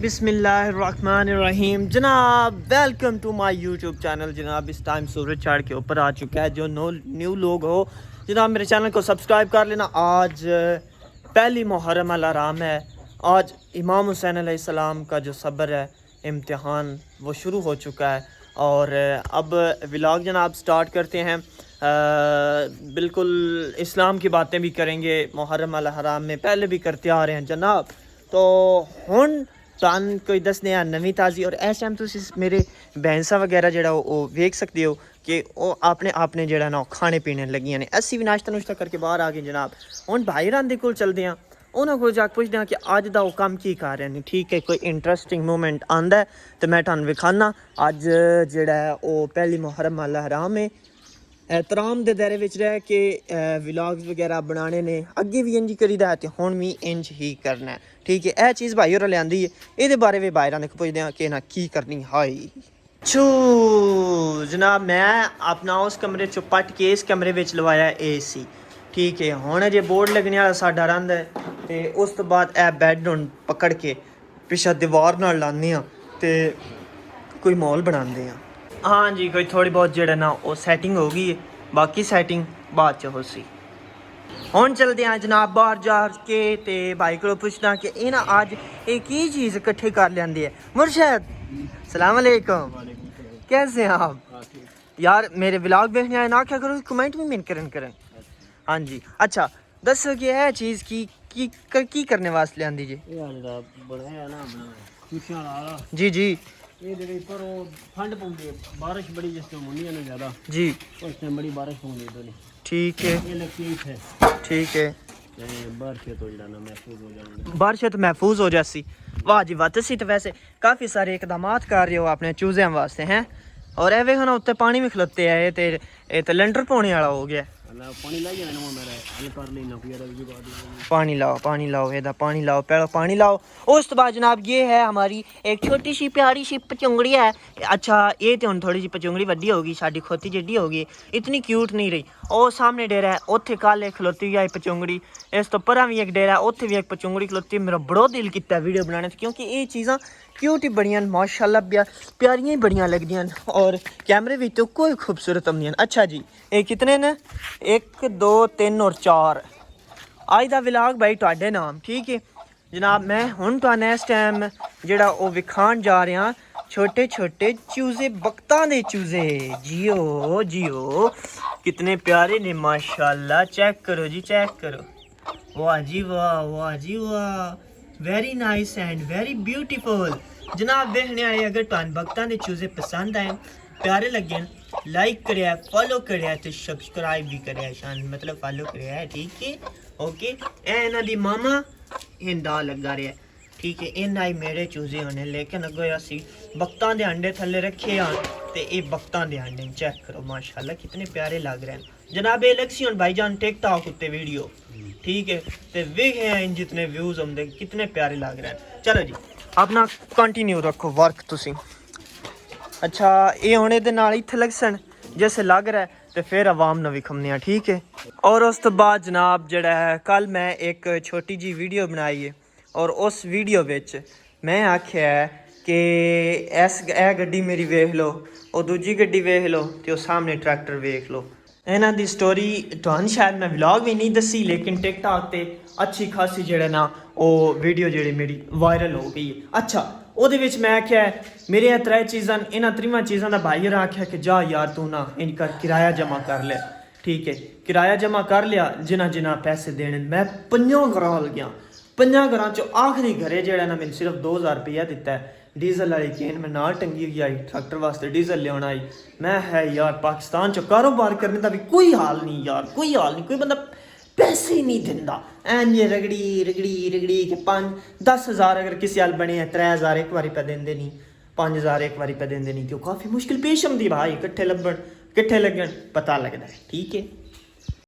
बिस्मिल्लाहिर्रहमानिर्रहीम। जनाब welcome to my YouTube channel. जनाब इस टाइम सूरज चढ़ के ऊपर आ चुका है। जो न्यू लोग हो जनाब मेरे चैनल को सब्सक्राइब कर लेना। आज पहली मुहर्रम अल हराम है। आज इमाम हुसैन अलैहिस्सलाम का जो सब्र है इम्तिहान वो शुरू हो चुका है। और अब व्लॉग जनाब स्टार्ट करते हैं। बिल्कुल इस्लाम की बातें भी करेंगे। मुहर्रम अल हराम में पहले भी करते आ रहे हैं जनाब। तो हुण तुहानू कोई दसने नवी ताज़ी। और इस टाइम तुम मेरे भैंसा वगैरह जो वेख सकते हो कि वो अपने अपने जो ना खाने पीने लगियां ने। असी भी नाश्ता नुश्ता करके बाहर आ गए जनाब। हुण भाई रांदे कोल चलते हैं, उन्होंने को जाके पुछते हैं कि अज का वो काम की कर रहे हैं। ठीक है, कोई इंटरस्टिंग मोमेंट आंदा है तो मैं तुहानू विखाना। अज जिहड़ा है वो पहली मुहर्रम अल हराम है। एहतराम के दायरे में रह के व्लॉग्स वगैरह बनाने ने अगे भी इंज करीदा है तो हुण भी इंज ही करना है। ठीक है, यह चीज़ भाई होर लियांदी है। ये बारे में बाहर आने पुछते हैं कि ना की करनी। हाई छू जनाब मैं अपना उस कमरे चो पट के इस कमरे में लवाया AC। ठीक है, हुण जे बोर्ड लगने वाला साडा रंद है तो उस तो बाद यह बैड हुण पकड़ के पिछा दीवार नाल लाने तो कोई मॉल बनाते हैं। हाँ जी, कोई थोड़ी बहुत जो ना वो सैटिंग हो गई है, बाकी सैटिंग बाद च हो सी। हुण चलते हैं जनाब बाहर जाके ते भाई को पुछना कि ये ना अज एक ही चीज़ इकट्ठे कर लेंदी है। मुर्शद सलाम अलैकुम, कैसे हैं आप? यार मेरे व्लॉग देखने आए ना क्या करो, कमेंट भी मेन करें। हाँ जी, अच्छा दसो कि यह चीज़ की करने वास्ते लियांदी जी? जी जी पर वो ठंड पौंदी है, बारिश बड़ी जिस टाइम होनी है ना ज़्यादा जी, उस टाइम बड़ी बारिश पौंदी है। ठीक है ये लगती है ठीक है। बारिश तो जाना महफूज हो जाना, बारिश तो महफूज हो जासी। वाह जी वाह, तुसी तो वैसे काफ़ी सारे इकदाम कर रहे हो अपने चूज़ियां वास्ते हैं। और ए वेखो ना उत्ते पानी भी खलोते है ये तो लैंटर पाने वाला हो गया। पानी लाई जाना मेरा हल कर लेना फिर पानी लाओ एदा पानी लाओ, पहले पानी लाओ। उस तो बाद जनाब ये है हमारी एक छोटी सी प्यारी सी पचुंगड़ी है। अच्छा ये तो हम थोड़ी सी पचुंगड़ी वड्डी होगी, साड़ी खोती जिड्डी होगी, इतनी क्यूट नहीं रही। और सामने डेरा है उत्थे कल एक खलोती है पचुंगड़ी। इस तो परा भी एक डेरा है उत्थे भी एक पचुंगड़ी खलोती। मेरा बड़ा दिल किया वीडियो बनाने क्योंकि ये चीज़ां क्यूट ही बड़ियां माशाल्लाह, प्यारियां ही बड़ियां लगदियां और कैमरे भी तो कोई खूबसूरत आंदियां। अच्छा जी ये कितने ने? 1 2 3 और 4। अज का व्लॉग भाई तुहाडे नाम। ठीक है जनाब, मैं हुण तुहानू इस टाइम जिहड़ा वो विखाण जा रहा छोटे छोटे चूजे, बख्तां दे चूजे। जियो जियो कितने प्यारे ने माशाल्लाह। चेक करो जी, चेक करो। वाह जी वाह, वाह जी वाह, very nice and very beautiful. जनाब देखने आए अगर तुहानू बख्तां दे चूजे पसंद आए, प्यारे लगे, लाइक करें, फॉलो करें तो सब्सक्राइब भी करें, शान मतलब फॉलो करें। ठीक है ओके। इन्हों दी मामा हिंदा लगा रहा है। ठीक है, इन्ना ही मेरे चूजे होने, लेकिन अगर असी बख्तां दे अंडे थले रखे हैं तो ये बख्तां दे अंडे चेक करो माशाल्लाह कितने प्यारे लग रहे हैं। जनाब ये लक्ष्य भाईजान टिकटॉक उत्ते वीडियो। ठीक है, तो वेखे हैं इन जितने व्यूज होंगे कितने प्यारे लग रहे हैं। चलो जी अपना कंटिन्यू रखो वर्क तुसी। अच्छा ये होने दे नाल इत्थे लगसन जैसे लग रहा है तो फिर आवाम ने विखमने। ठीक है, और उस तो बाद जनाब जड़ा है कल मैं एक छोटी जी वीडियो बनाई है और उस वीडियो विच मैं आख्या है कि ए गड्डी मेरी वेख लो, और दूजी गड्डी वेख लो तो सामने ट्रैक्टर वेख लो। इन्हां दी स्टोरी तुहानू शायद मैं व्लॉग भी नहीं दसी, लेकिन टिकटॉक ते अच्छी खासी जेड़ा ना वो वीडियो जेड़ी मेरी वायरल हो गई है। अच्छा ਉਹਦੇ ਵਿੱਚ मैं आख्या मेरे त्रै चीज़ां, इन्हां त्रिवां चीज़ां का भाई होरें आख्या कि जा यार तू ना इन कर किराया जमा कर लिया। ठीक है, किराया जमा कर लिया, जिन्ना पैसे देने मैं 5 घरां गया। 5 घरां चो आखिरी घरे जेड़ा ना मैंने सिर्फ 2000 रुपया दिता है। डीजल वाली केन मैं नाल टंगी हुई आई, ट्रैक्टर वास्ते डीजल लिया आई। मैं है यार पाकिस्तान चो कारोबार करने का भी कोई हाल नहीं यार, कोई हाल नहीं। कोई बंदा पैसे ही नहीं दिंदा, एन ये रगड़ी के 5-10 हज़ार अगर किसी हाल बने हैं 3000 एक बारी पे देंदे नहीं, 5000 एक बारी पे देंदे नहीं, तो काफ़ी मुश्किल पेश आती भाई। कट्ठे लभन कट्ठे लगन पता लगता है। ठीक है।